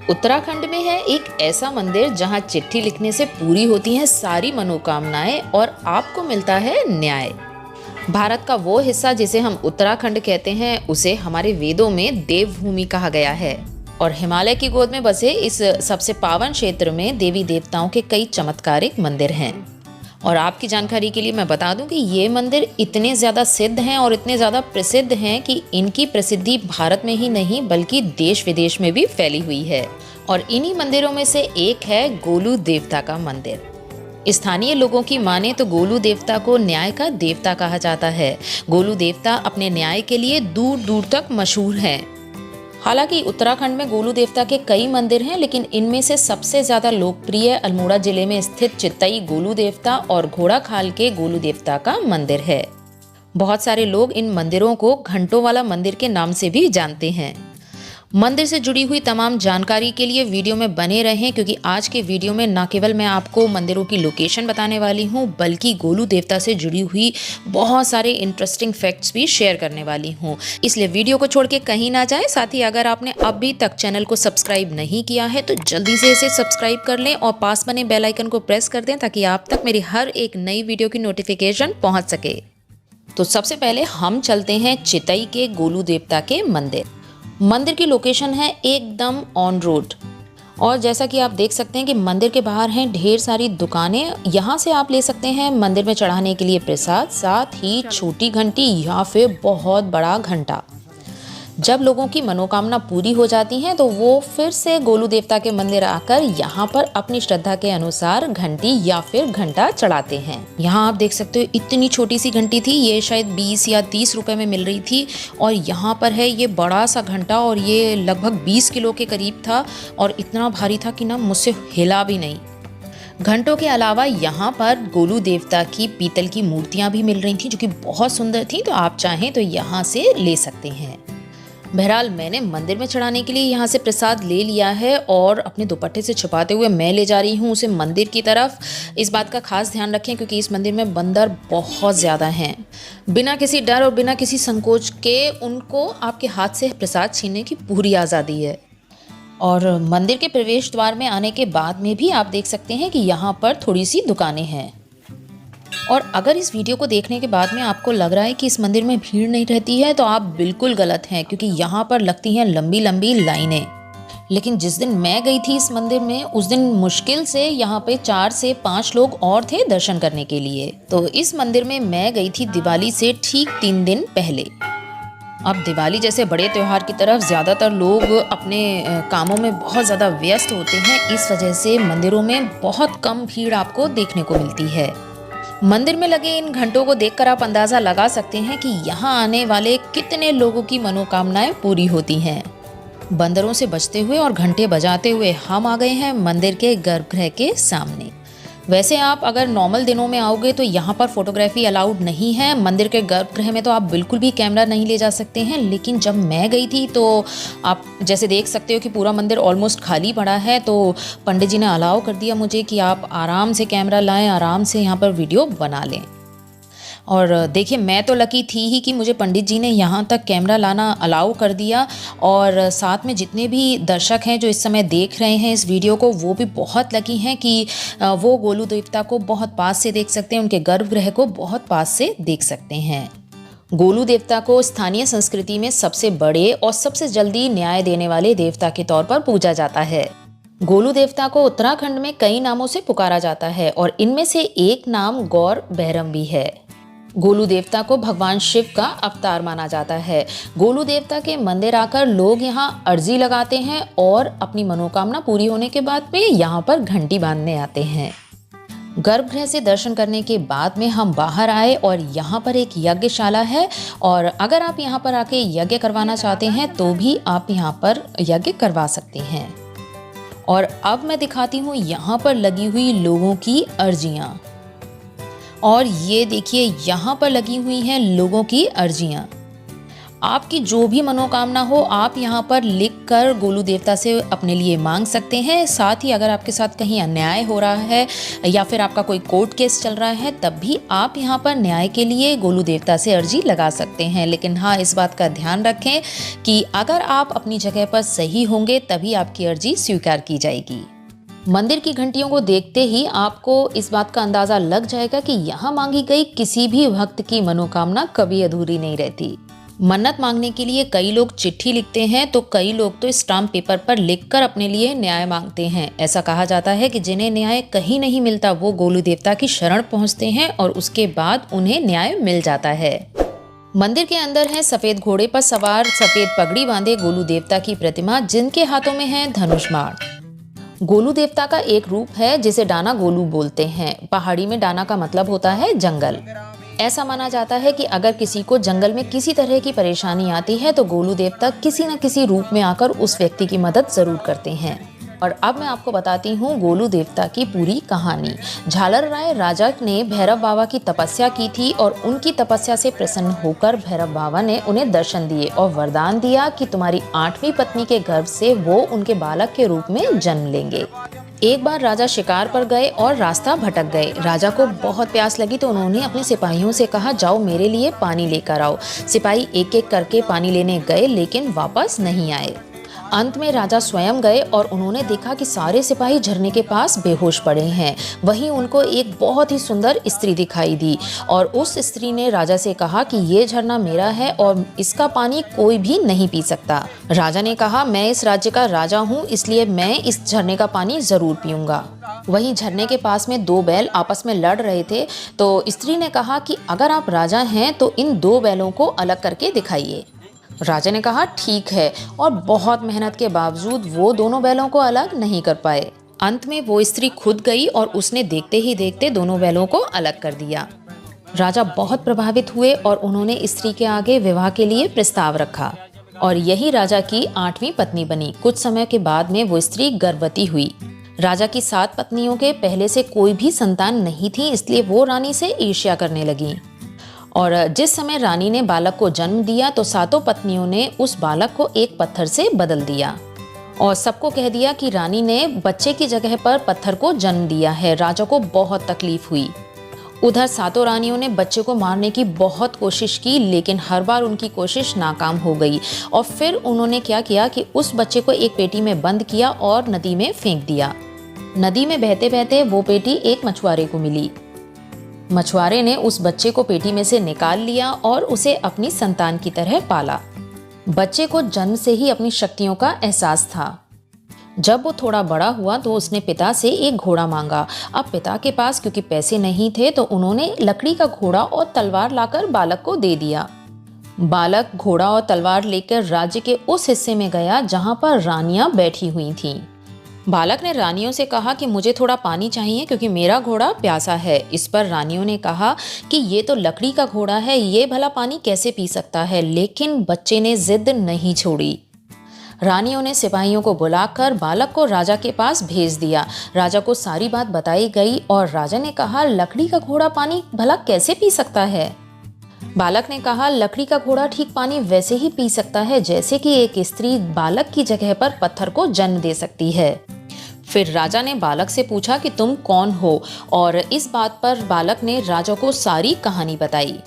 उत्तराखंड में है एक ऐसा मंदिर जहां चिट्ठी लिखने से पूरी होती हैं सारी मनोकामनाएं और आपको मिलता है न्याय। भारत का वो हिस्सा जिसे हम उत्तराखंड कहते हैं उसे हमारे वेदों में देवभूमि कहा गया है और हिमालय की गोद में बसे इस सबसे पावन क्षेत्र में देवी देवताओं के कई चमत्कारिक मंदिर हैं। और आपकी जानकारी के लिए मैं बता दूं कि ये मंदिर इतने ज़्यादा सिद्ध हैं और इतने ज़्यादा प्रसिद्ध हैं कि इनकी प्रसिद्धि भारत में ही नहीं बल्कि देश विदेश में भी फैली हुई है। और इन्हीं मंदिरों में से एक है गोलू देवता का मंदिर। स्थानीय लोगों की माने तो गोलू देवता को न्याय का देवता कहा जाता है। गोलू देवता अपने न्याय के लिए दूर दूर तक मशहूर हैं। हालांकि उत्तराखंड में गोलू देवता के कई मंदिर हैं, लेकिन इनमें से सबसे ज्यादा लोकप्रिय अल्मोड़ा जिले में स्थित चितई गोलू देवता और घोड़ाखाल के गोलू देवता का मंदिर है। बहुत सारे लोग इन मंदिरों को घंटों वाला मंदिर के नाम से भी जानते हैं। मंदिर से जुड़ी हुई तमाम जानकारी के लिए वीडियो में बने रहें, क्योंकि आज के वीडियो में न केवल मैं आपको मंदिरों की लोकेशन बताने वाली हूं बल्कि गोलू देवता से जुड़ी हुई बहुत सारे इंटरेस्टिंग फैक्ट्स भी शेयर करने वाली हूं। इसलिए वीडियो को छोड़ के कहीं ना जाए। साथ ही अगर आपने अभी तक चैनल को सब्सक्राइब नहीं किया है तो जल्दी से इसे सब्सक्राइब कर लें और पास बने बेल आइकन को प्रेस कर दें ताकि आप तक मेरी हर एक नई वीडियो की नोटिफिकेशन पहुँच सके। तो सबसे पहले हम चलते हैं चितई के गोलू देवता के मंदिर। मंदिर की लोकेशन है एकदम ऑन रोड और जैसा कि आप देख सकते हैं कि मंदिर के बाहर हैं ढेर सारी दुकानें। यहाँ से आप ले सकते हैं मंदिर में चढ़ाने के लिए प्रसाद, साथ ही छोटी घंटी या फिर बहुत बड़ा घंटा। जब लोगों की मनोकामना पूरी हो जाती है तो वो फिर से गोलू देवता के मंदिर आकर यहाँ पर अपनी श्रद्धा के अनुसार घंटी या फिर घंटा चढ़ाते हैं। यहाँ आप देख सकते हो इतनी छोटी सी घंटी थी, ये शायद 20 या 30 रुपए में मिल रही थी। और यहाँ पर है ये बड़ा सा घंटा और ये लगभग 20 किलो के करीब था और इतना भारी था कि ना मुझसे हिला भी नहीं। घंटों के अलावा यहाँ पर गोलू देवता की पीतल की मूर्तियाँ भी मिल रही थी जो कि बहुत सुंदर थी, तो आप चाहें तो यहाँ से ले सकते हैं। बहरहाल मैंने मंदिर में चढ़ाने के लिए यहाँ से प्रसाद ले लिया है और अपने दुपट्टे से छुपाते हुए मैं ले जा रही हूँ उसे मंदिर की तरफ। इस बात का खास ध्यान रखें क्योंकि इस मंदिर में बंदर बहुत ज़्यादा हैं। बिना किसी डर और बिना किसी संकोच के उनको आपके हाथ से प्रसाद छीनने की पूरी आज़ादी है। और मंदिर के प्रवेश द्वार में आने के बाद में भी आप देख सकते हैं कि यहाँ पर थोड़ी सी दुकानें हैं। और अगर इस वीडियो को देखने के बाद में आपको लग रहा है कि इस मंदिर में भीड़ नहीं रहती है तो आप बिल्कुल गलत हैं, क्योंकि यहाँ पर लगती हैं लंबी लंबी लाइनें। लेकिन जिस दिन मैं गई थी इस मंदिर में उस दिन मुश्किल से यहाँ पे 4 से 5 लोग और थे दर्शन करने के लिए। तो इस मंदिर में मैं गई थी दिवाली से ठीक 3 दिन पहले। अब दिवाली जैसे बड़े त्यौहार की तरफ ज़्यादातर लोग अपने कामों में बहुत ज़्यादा व्यस्त होते हैं, इस वजह से मंदिरों में बहुत कम भीड़ आपको देखने को मिलती है। मंदिर में लगे इन घंटों को देखकर आप अंदाज़ा लगा सकते हैं कि यहाँ आने वाले कितने लोगों की मनोकामनाएं पूरी होती हैं। बंदरों से बचते हुए और घंटे बजाते हुए हम आ गए हैं मंदिर के गर्भगृह के सामने। वैसे आप अगर नॉर्मल दिनों में आओगे तो यहाँ पर फोटोग्राफी अलाउड नहीं है। मंदिर के गर्भगृह में तो आप बिल्कुल भी कैमरा नहीं ले जा सकते हैं, लेकिन जब मैं गई थी तो आप जैसे देख सकते हो कि पूरा मंदिर ऑलमोस्ट खाली पड़ा है। तो पंडित जी ने अलाउ कर दिया मुझे कि आप आराम से कैमरा लाएं, आराम से यहाँ पर वीडियो बना लें। और देखिए मैं तो लकी थी ही कि मुझे पंडित जी ने यहाँ तक कैमरा लाना अलाउ कर दिया। और साथ में जितने भी दर्शक हैं जो इस समय देख रहे हैं इस वीडियो को, वो भी बहुत लकी हैं कि वो गोलू देवता को बहुत पास से देख सकते हैं, उनके गर्भगृह को बहुत पास से देख सकते हैं। गोलू देवता को स्थानीय संस्कृति में सबसे बड़े और सबसे जल्दी न्याय देने वाले देवता के तौर पर पूजा जाता है। गोलू देवता को उत्तराखंड में कई नामों से पुकारा जाता है और इनमें से एक नाम गौर भैरम भी है। गोलू देवता को भगवान शिव का अवतार माना जाता है। गोलू देवता के मंदिर आकर लोग यहाँ अर्जी लगाते हैं और अपनी मनोकामना पूरी होने के बाद में यहाँ पर घंटी बांधने आते हैं। गर्भगृह से दर्शन करने के बाद में हम बाहर आए और यहाँ पर एक यज्ञशाला है और अगर आप यहाँ पर आके यज्ञ करवाना चाहते हैं तो भी आप यहाँ पर यज्ञ करवा सकते हैं। और अब मैं दिखाती हूँ यहाँ पर लगी हुई लोगों की अर्जियाँ। और ये देखिए यहाँ पर लगी हुई हैं लोगों की अर्जियाँ। आपकी जो भी मनोकामना हो आप यहाँ पर लिख कर गोलू देवता से अपने लिए मांग सकते हैं। साथ ही अगर आपके साथ कहीं अन्याय हो रहा है या फिर आपका कोई कोर्ट केस चल रहा है तब भी आप यहाँ पर न्याय के लिए गोलू देवता से अर्जी लगा सकते हैं। लेकिन हाँ, इस बात का ध्यान रखें कि अगर आप अपनी जगह पर सही होंगे तभी आपकी अर्जी स्वीकार की जाएगी। मंदिर की घंटियों को देखते ही आपको इस बात का अंदाजा लग जाएगा कि यहाँ मांगी गई किसी भी भक्त की मनोकामना कभी अधूरी नहीं रहती। मन्नत मांगने के लिए कई लोग चिट्ठी लिखते हैं तो कई लोग तो स्टाम्प पेपर पर लिखकर अपने लिए न्याय मांगते हैं। ऐसा कहा जाता है कि जिन्हें न्याय कहीं नहीं मिलता वो गोलू देवता की शरण पहुंचते हैं और उसके बाद उन्हें न्याय मिल जाता है। मंदिर के अंदर है सफेद घोड़े पर सवार सफेद पगड़ी बांधे गोलू देवता की प्रतिमा, जिनके हाथों में है धनुष बाण। गोलू देवता का एक रूप है जिसे डाना गोलू बोलते हैं। पहाड़ी में डाना का मतलब होता है जंगल। ऐसा माना जाता है कि अगर किसी को जंगल में किसी तरह की परेशानी आती है तो गोलू देवता किसी न किसी रूप में आकर उस व्यक्ति की मदद जरूर करते हैं। और अब मैं आपको बताती हूँ गोलू देवता की पूरी कहानी। झालर राय राजा ने भैरव बाबा की तपस्या की थी और उनकी तपस्या से प्रसन्न होकर भैरव बाबा ने उन्हें दर्शन दिए और वरदान दिया कि तुम्हारी 8वीं पत्नी के गर्भ से वो उनके बालक के रूप में जन्म लेंगे। एक बार राजा शिकार पर गए और रास्ता भटक गए। राजा को बहुत प्यास लगी तो उन्होंने अपने सिपाहियों से कहा, जाओ मेरे लिए पानी लेकर आओ। सिपाही एक एक करके पानी लेने गए लेकिन वापस नहीं आए। अंत में राजा स्वयं गए और उन्होंने देखा कि सारे सिपाही झरने के पास बेहोश पड़े हैं। वहीं उनको एक बहुत ही सुंदर स्त्री दिखाई दी और उस स्त्री ने राजा से कहा कि ये झरना मेरा है और इसका पानी कोई भी नहीं पी सकता। राजा ने कहा, मैं इस राज्य का राजा हूँ इसलिए मैं इस झरने का पानी जरूर पीऊंगा। वहीं झरने के पास में 2 बैल आपस में लड़ रहे थे तो स्त्री ने कहा कि अगर आप राजा हैं तो इन 2 बैलों को अलग करके दिखाइए। राजा ने कहा ठीक है, और बहुत मेहनत के बावजूद वो दोनों बैलों को अलग नहीं कर पाए। अंत में वो स्त्री खुद गई और उसने देखते ही देखते दोनों बैलों को अलग कर दिया। राजा बहुत प्रभावित हुए और उन्होंने स्त्री के आगे विवाह के लिए प्रस्ताव रखा और यही राजा की 8वीं पत्नी बनी। कुछ समय के बाद में वो स्त्री गर्भवती हुई। राजा की 7 पत्नियों के पहले से कोई भी संतान नहीं थी, इसलिए वो रानी से ईर्ष्या करने लगी। और जिस समय रानी ने बालक को जन्म दिया तो 7 पत्नियों ने उस बालक को एक पत्थर से बदल दिया और सबको कह दिया कि रानी ने बच्चे की जगह पर पत्थर को जन्म दिया है। राजा को बहुत तकलीफ हुई। उधर 7 रानियों ने बच्चे को मारने की बहुत कोशिश की लेकिन हर बार उनकी कोशिश नाकाम हो गई। और फिर उन्होंने क्या किया कि उस बच्चे को एक पेटी में बंद किया और नदी में फेंक दिया। नदी में बहते बहते वो पेटी एक मछुआरे को मिली। मछुआरे ने उस बच्चे को पेटी में से निकाल लिया और उसे अपनी संतान की तरह पाला। बच्चे को जन्म से ही अपनी शक्तियों का एहसास था। जब वो थोड़ा बड़ा हुआ तो उसने पिता से एक घोड़ा मांगा। अब पिता के पास क्योंकि पैसे नहीं थे तो उन्होंने लकड़ी का घोड़ा और तलवार लाकर बालक को दे दिया। बालक घोड़ा और तलवार लेकर राज्य के उस हिस्से में गया जहां पर रानियां बैठी हुई थीं। बालक ने रानियों से कहा कि मुझे थोड़ा पानी चाहिए क्योंकि मेरा घोड़ा प्यासा है। इस पर रानियों ने कहा कि ये तो लकड़ी का घोड़ा है, ये भला पानी कैसे पी सकता है। लेकिन बच्चे ने जिद नहीं छोड़ी। रानियों ने सिपाहियों को बुलाकर बालक को राजा के पास भेज दिया। राजा को सारी बात बताई गई और राजा ने कहा, लकड़ी का घोड़ा पानी भला कैसे पी सकता है। बालक ने कहा, लकड़ी का घोड़ा ठीक पानी वैसे ही पी सकता है जैसे कि एक स्त्री बालक की जगह पर पत्थर को जन्म दे सकती है। फिर राजा ने बालक से पूछा कि तुम कौन हो, और इस बात पर बालक ने राजा को सारी कहानी बताई।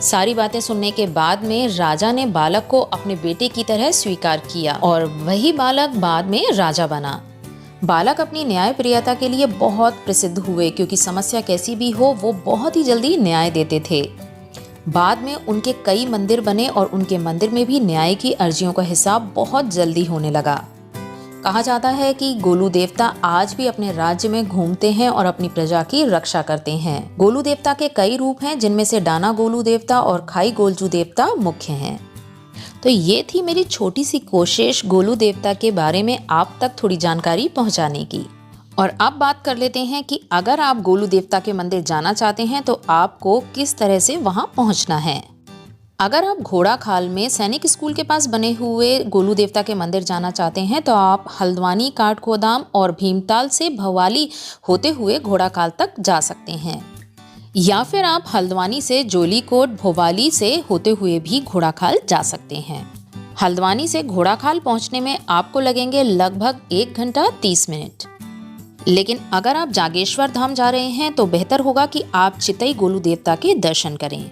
सारी बातें सुनने के बाद में राजा ने बालक को अपने बेटे की तरह स्वीकार किया और वही बालक बाद में राजा बना। बालक अपनी न्यायप्रियता के लिए बहुत प्रसिद्ध हुए क्योंकि समस्या कैसी भी हो वो बहुत ही जल्दी न्याय देते थे। बाद में उनके कई मंदिर बने और उनके मंदिर में भी न्याय की अर्जियों का हिसाब बहुत जल्दी होने लगा। कहा जाता है कि गोलू देवता आज भी अपने राज्य में घूमते हैं और अपनी प्रजा की रक्षा करते हैं। गोलू देवता के कई रूप हैं जिनमें से डाना गोलू देवता और खाई गोलजू देवता मुख्य हैं। तो ये थी मेरी छोटी सी कोशिश गोलू देवता के बारे में आप तक थोड़ी जानकारी पहुंचाने की। और अब बात कर लेते हैं कि अगर आप गोलू देवता के मंदिर जाना चाहते हैं तो आपको किस तरह से वहां पहुंचना है। अगर आप घोड़ा खाल में सैनिक स्कूल के पास बने हुए गोलू देवता के मंदिर जाना चाहते हैं तो आप हल्द्वानी, काठगोदाम और भीमताल से भवाली होते हुए घोड़ा खाल तक जा सकते हैं। या फिर आप हल्द्वानी से जोलीकोट भोवाली से होते हुए भी घोड़ाखाल जा सकते हैं। हल्द्वानी से घोड़ाखाल पहुंचने में आपको लगेंगे लगभग 1 घंटा 30 मिनट। लेकिन अगर आप जागेश्वर धाम जा रहे हैं तो बेहतर होगा कि आप चितई गोलू देवता के दर्शन करें,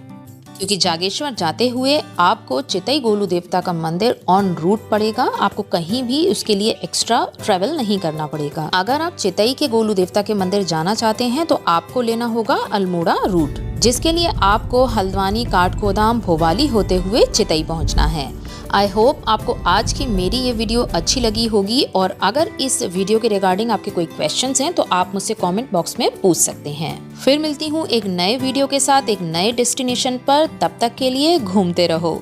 क्योंकि जागेश्वर जाते हुए आपको चितई गोलू देवता का मंदिर ऑन रूट पड़ेगा। आपको कहीं भी उसके लिए एक्स्ट्रा ट्रेवल नहीं करना पड़ेगा। अगर आप चितई के गोलू देवता के मंदिर जाना चाहते हैं तो आपको लेना होगा अल्मोड़ा रूट, जिसके लिए आपको हल्द्वानी, काठगोदाम, भोवाली होते हुए चितई पहुंचना है। आई होप आपको आज की मेरी ये वीडियो अच्छी लगी होगी, और अगर इस वीडियो के रिगार्डिंग आपके कोई क्वेश्चंस हैं तो आप मुझसे कमेंट बॉक्स में पूछ सकते हैं। फिर मिलती हूँ एक नए वीडियो के साथ एक नए डेस्टिनेशन पर। तब तक के लिए घूमते रहो।